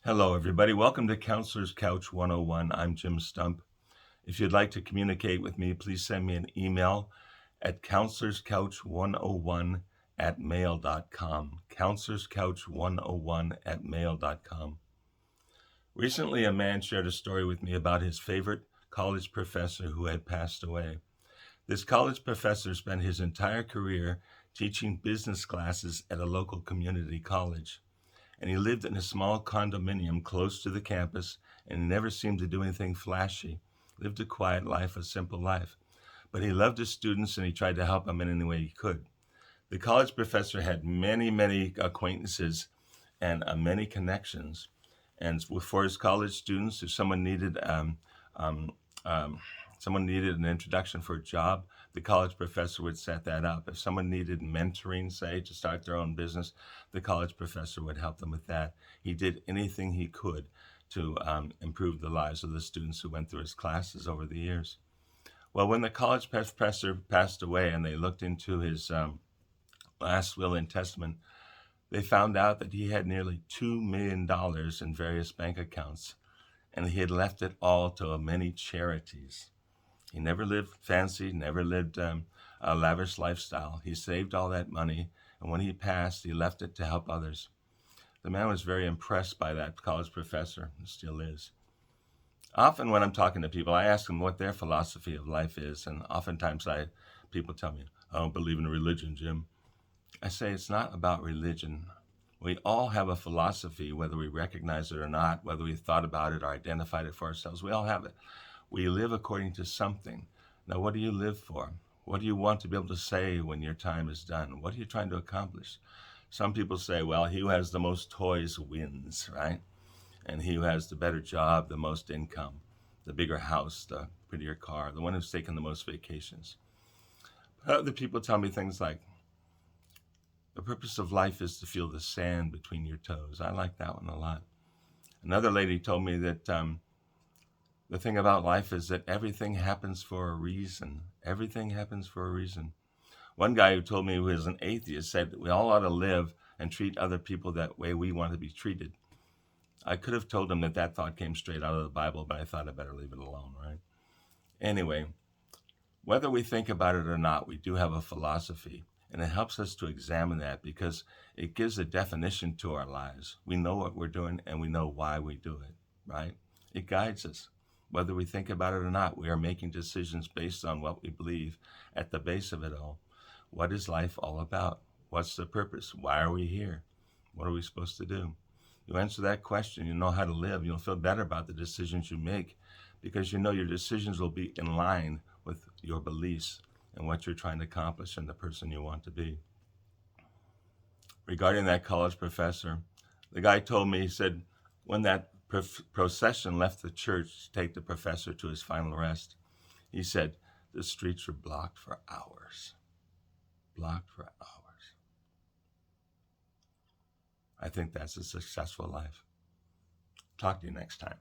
Hello, everybody. Welcome to Counselor's Couch 101. I'm Jim Stump. If you'd like to communicate with me, please send me an email at counselorscouch101 at mail.com. Counselorscouch101 at mail.com. Recently, a man shared a story with me about his favorite college professor who had passed away. This college professor spent his entire career teaching business classes at a local community college, and he lived in a small condominium close to the campus and never seemed to do anything flashy. Lived a quiet life, a simple life. But he loved his students and he tried to help them in any way he could. The college professor had many acquaintances and many connections. And for his college students, if um, someone needed an introduction for a job, the college professor would set that up. If someone needed mentoring, say, to start their own business, the college professor would help them with that. He did anything he could to improve the lives of the students who went through his classes over the years. Well, when the college professor passed away and they looked into his last will and testament, they found out that he had nearly $2 million in various bank accounts, and he had left it all to many charities. He never lived fancy, never lived a lavish lifestyle. He saved all that money, and when he passed, he left it to help others. The man was very impressed by that college professor, and still is. Often when I'm talking to people, I ask them what their philosophy of life is, and oftentimes people tell me, I don't believe in religion, Jim. I say it's not about religion. We all have a philosophy, whether we recognize it or not, whether we've thought about it or identified it for ourselves. We all have it. We live according to something. Now, what do you live for? What do you want to be able to say when your time is done? What are you trying to accomplish? Some people say, well, he who has the most toys wins, right? And he who has the better job, the most income, the bigger house, the prettier car, the one who's taken the most vacations. But other people tell me things like, the purpose of life is to feel the sand between your toes. I like that one a lot. Another lady told me that the thing about life is that everything happens for a reason. Everything happens for a reason. One guy who told me, who is an atheist, said that we all ought to live and treat other people that way we want to be treated. I could have told him that thought came straight out of the Bible, but I thought I'd better leave it alone, right? Anyway, whether we think about it or not, we do have a philosophy. And it helps us to examine that because it gives a definition to our lives. We know what we're doing and we know why we do it, right? It guides us. Whether we think about it or not, we are making decisions based on what we believe at the base of it all. What is life all about? What's the purpose? Why are we here? What are we supposed to do? You answer that question, you know how to live. You'll feel better about the decisions you make because you know your decisions will be in line with your beliefs and what you're trying to accomplish and the person you want to be. Regarding that college professor, the guy told me, he said, when that procession left the church to take the professor to his final rest, he said, the streets were blocked for hours. Blocked for hours. I think that's a successful life. Talk to you next time.